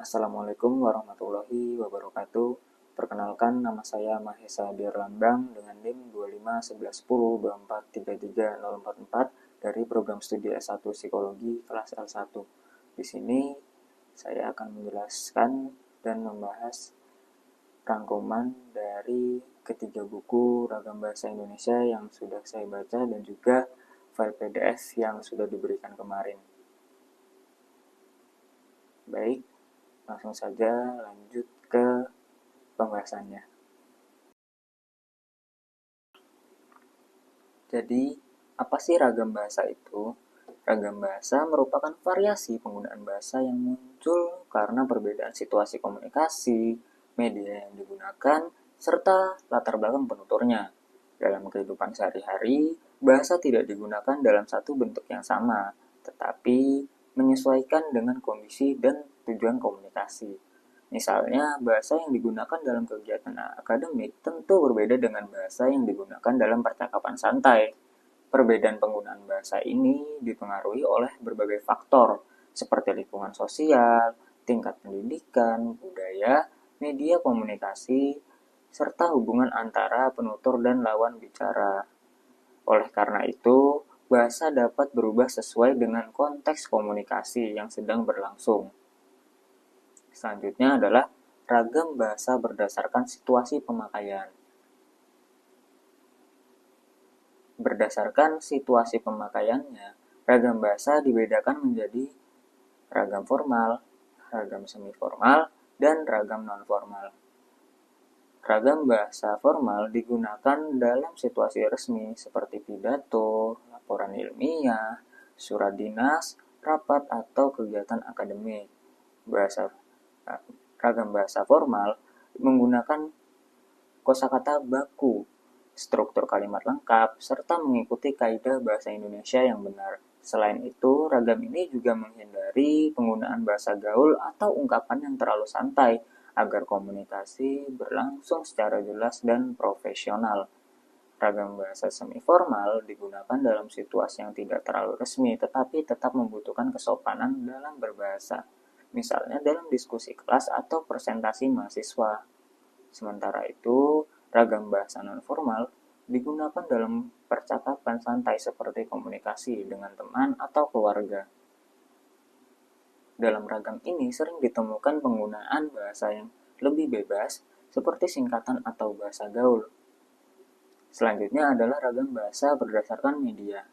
Assalamualaikum warahmatullahi wabarakatuh. Perkenalkan, nama saya Mahesa Dirlambang dengan NIM 251110243344 dari program studi S1 Psikologi kelas L1. Di sini saya akan menjelaskan dan membahas rangkuman dari ketiga buku Ragam Bahasa Indonesia yang sudah saya baca dan juga file PDF yang sudah diberikan kemarin. Baik, langsung saja lanjut ke pembahasannya. Jadi, apa sih ragam bahasa itu? Ragam bahasa merupakan variasi penggunaan bahasa yang muncul karena perbedaan situasi komunikasi, media yang digunakan, serta latar belakang penuturnya. Dalam kehidupan sehari-hari, bahasa tidak digunakan dalam satu bentuk yang sama, tetapi menyesuaikan dengan kondisi dan tujuan komunikasi. Misalnya, bahasa yang digunakan dalam kegiatan akademik tentu berbeda dengan bahasa yang digunakan dalam percakapan santai. Perbedaan penggunaan bahasa ini dipengaruhi oleh berbagai faktor, seperti lingkungan sosial, tingkat pendidikan, budaya, media komunikasi, serta hubungan antara penutur dan lawan bicara. Oleh karena itu, bahasa dapat berubah sesuai dengan konteks komunikasi yang sedang berlangsung. Selanjutnya adalah ragam bahasa berdasarkan situasi pemakaian. Berdasarkan situasi pemakaiannya, ragam bahasa dibedakan menjadi ragam formal, ragam semi-formal, dan ragam non-formal. Ragam bahasa formal digunakan dalam situasi resmi seperti pidato, laporan ilmiah, surat dinas, rapat, atau kegiatan akademik. Ragam bahasa formal menggunakan kosakata baku, struktur kalimat lengkap, serta mengikuti kaidah bahasa Indonesia yang benar. Selain itu, ragam ini juga menghindari penggunaan bahasa gaul atau ungkapan yang terlalu santai agar komunikasi berlangsung secara jelas dan profesional. Ragam bahasa semi-formal digunakan dalam situasi yang tidak terlalu resmi tetapi tetap membutuhkan kesopanan dalam berbahasa. Misalnya dalam diskusi kelas atau presentasi mahasiswa. Sementara itu, ragam bahasa non-formal digunakan dalam percakapan santai seperti komunikasi dengan teman atau keluarga. Dalam ragam ini sering ditemukan penggunaan bahasa yang lebih bebas seperti singkatan atau bahasa gaul. Selanjutnya adalah ragam bahasa berdasarkan media.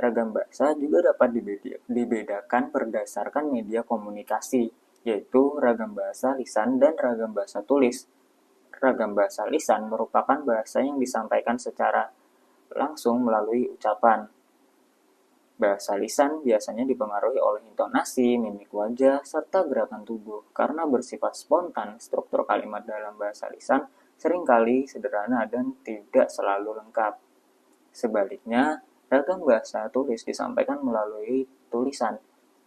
Ragam bahasa juga dapat dibedakan berdasarkan media komunikasi, yaitu ragam bahasa lisan dan ragam bahasa tulis. Ragam bahasa lisan merupakan bahasa yang disampaikan secara langsung melalui ucapan. Bahasa lisan biasanya dipengaruhi oleh intonasi, mimik wajah, serta gerakan tubuh. Karena bersifat spontan, struktur kalimat dalam bahasa lisan seringkali sederhana dan tidak selalu lengkap. Sebaliknya, ragam bahasa tulis disampaikan melalui tulisan.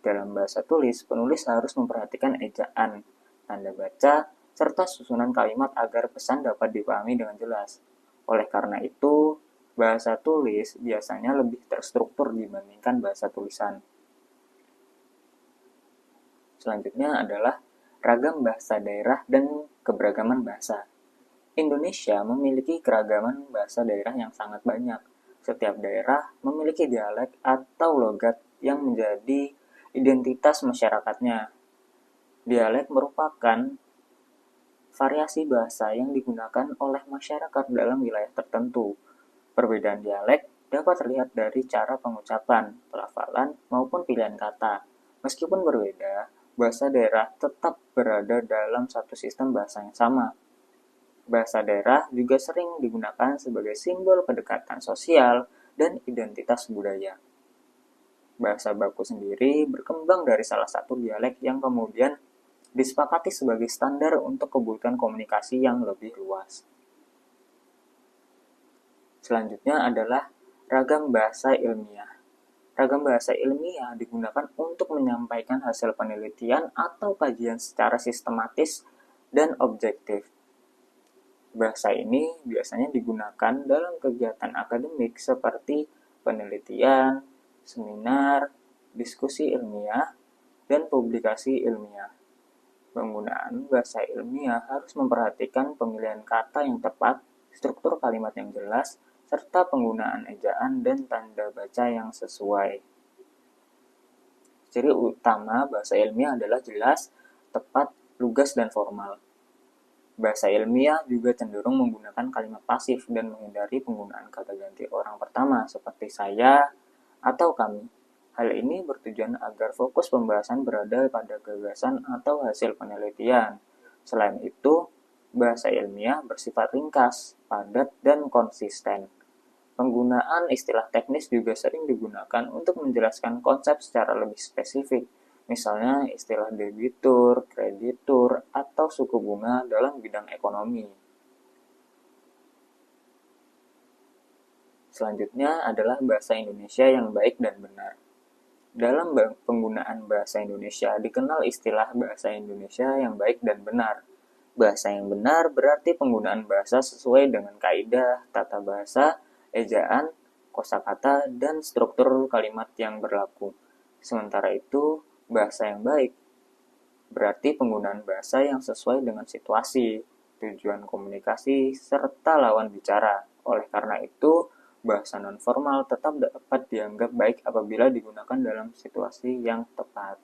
Dalam bahasa tulis, penulis harus memperhatikan ejaan, tanda baca, serta susunan kalimat agar pesan dapat dipahami dengan jelas. Oleh karena itu, bahasa tulis biasanya lebih terstruktur dibandingkan bahasa tulisan. Selanjutnya adalah ragam bahasa daerah dan keberagaman bahasa. Indonesia memiliki keragaman bahasa daerah yang sangat banyak. Setiap daerah memiliki dialek atau logat yang menjadi identitas masyarakatnya. Dialek merupakan variasi bahasa yang digunakan oleh masyarakat dalam wilayah tertentu. Perbedaan dialek dapat terlihat dari cara pengucapan, pelafalan, maupun pilihan kata. Meskipun berbeda, bahasa daerah tetap berada dalam satu sistem bahasa yang sama. Bahasa daerah juga sering digunakan sebagai simbol kedekatan sosial dan identitas budaya. Bahasa baku sendiri berkembang dari salah satu dialek yang kemudian disepakati sebagai standar untuk kebutuhan komunikasi yang lebih luas. Selanjutnya adalah ragam bahasa ilmiah. Ragam bahasa ilmiah digunakan untuk menyampaikan hasil penelitian atau kajian secara sistematis dan objektif. Bahasa ini biasanya digunakan dalam kegiatan akademik seperti penelitian, seminar, diskusi ilmiah, dan publikasi ilmiah. penggunaan bahasa ilmiah harus memperhatikan pemilihan kata yang tepat, struktur kalimat yang jelas, serta penggunaan ejaan dan tanda baca yang sesuai. Ciri utama bahasa ilmiah adalah jelas, tepat, lugas, dan formal. Bahasa ilmiah juga cenderung menggunakan kalimat pasif dan menghindari penggunaan kata ganti orang pertama seperti saya atau kami. Hal ini bertujuan agar fokus pembahasan berada pada gagasan atau hasil penelitian. Selain itu, bahasa ilmiah bersifat ringkas, padat, dan konsisten. Penggunaan istilah teknis juga sering digunakan untuk menjelaskan konsep secara lebih spesifik, misalnya istilah debitur, kreditur, atau suku bunga dalam bidang ekonomi. Selanjutnya adalah bahasa Indonesia yang baik dan benar. Dalam penggunaan bahasa Indonesia dikenal istilah bahasa Indonesia yang baik dan benar. Bahasa yang benar berarti penggunaan bahasa sesuai dengan kaidah, tata bahasa, ejaan, kosakata, dan struktur kalimat yang berlaku. Sementara itu, bahasa yang baik berarti penggunaan bahasa yang sesuai dengan situasi, tujuan komunikasi, serta lawan bicara. Oleh karena itu, bahasa nonformal tetap dapat dianggap baik apabila digunakan dalam situasi yang tepat.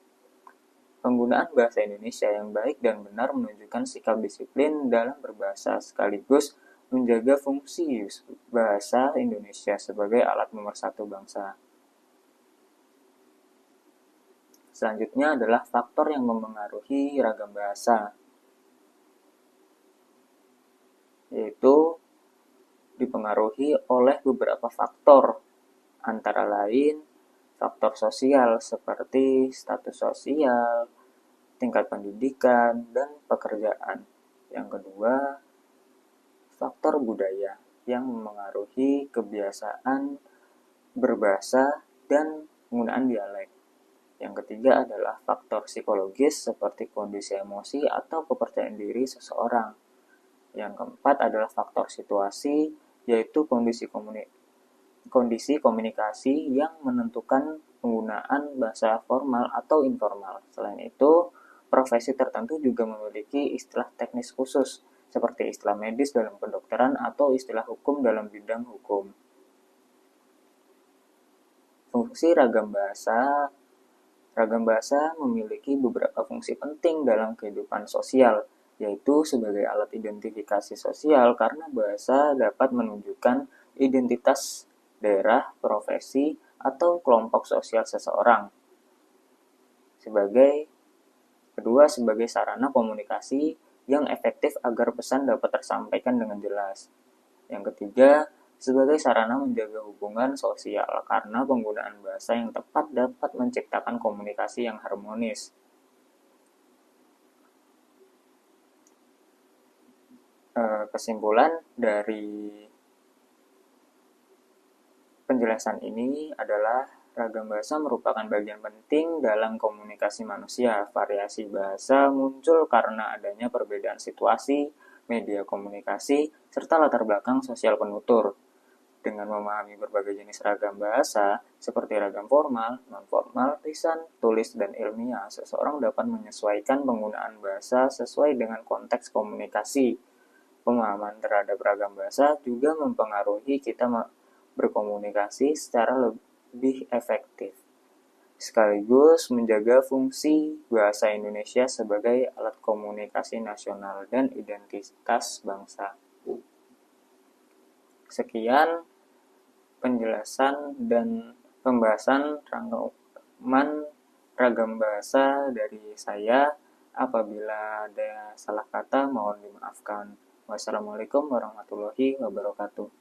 Penggunaan bahasa Indonesia yang baik dan benar menunjukkan sikap disiplin dalam berbahasa sekaligus menjaga fungsi bahasa Indonesia sebagai alat pemersatu bangsa. Selanjutnya adalah faktor yang memengaruhi ragam bahasa, yaitu dipengaruhi oleh beberapa faktor, antara lain faktor sosial seperti status sosial, tingkat pendidikan, dan pekerjaan. Yang kedua, faktor budaya yang memengaruhi kebiasaan berbahasa dan penggunaan dialek. Yang ketiga adalah faktor psikologis seperti kondisi emosi atau kepercayaan diri seseorang. Yang keempat adalah faktor situasi, yaitu kondisi komunikasi yang menentukan penggunaan bahasa formal atau informal. Selain itu, profesi tertentu juga memiliki istilah teknis khusus, seperti istilah medis dalam kedokteran atau istilah hukum dalam bidang hukum. Fungsi ragam bahasa memiliki beberapa fungsi penting dalam kehidupan sosial, yaitu sebagai alat identifikasi sosial karena bahasa dapat menunjukkan identitas daerah, profesi, atau kelompok sosial seseorang. Sebagai sarana komunikasi yang efektif agar pesan dapat tersampaikan dengan jelas. Yang ketiga, sebagai sarana menjaga hubungan sosial karena penggunaan bahasa yang tepat dapat menciptakan komunikasi yang harmonis. Kesimpulan dari penjelasan ini adalah ragam bahasa merupakan bagian penting dalam komunikasi manusia. Variasi bahasa muncul karena adanya perbedaan situasi, media komunikasi, serta latar belakang sosial penutur. Dengan memahami berbagai jenis ragam bahasa, seperti ragam formal, non-formal, lisan, tulis, dan ilmiah, seseorang dapat menyesuaikan penggunaan bahasa sesuai dengan konteks komunikasi. Pemahaman terhadap ragam bahasa juga mempengaruhi kita berkomunikasi secara lebih efektif, sekaligus menjaga fungsi bahasa Indonesia sebagai alat komunikasi nasional dan identitas bangsa. Sekian penjelasan dan pembahasan rangkuman ragam bahasa dari saya. Apabila ada salah kata, mohon dimaafkan. Wassalamualaikum warahmatullahi wabarakatuh.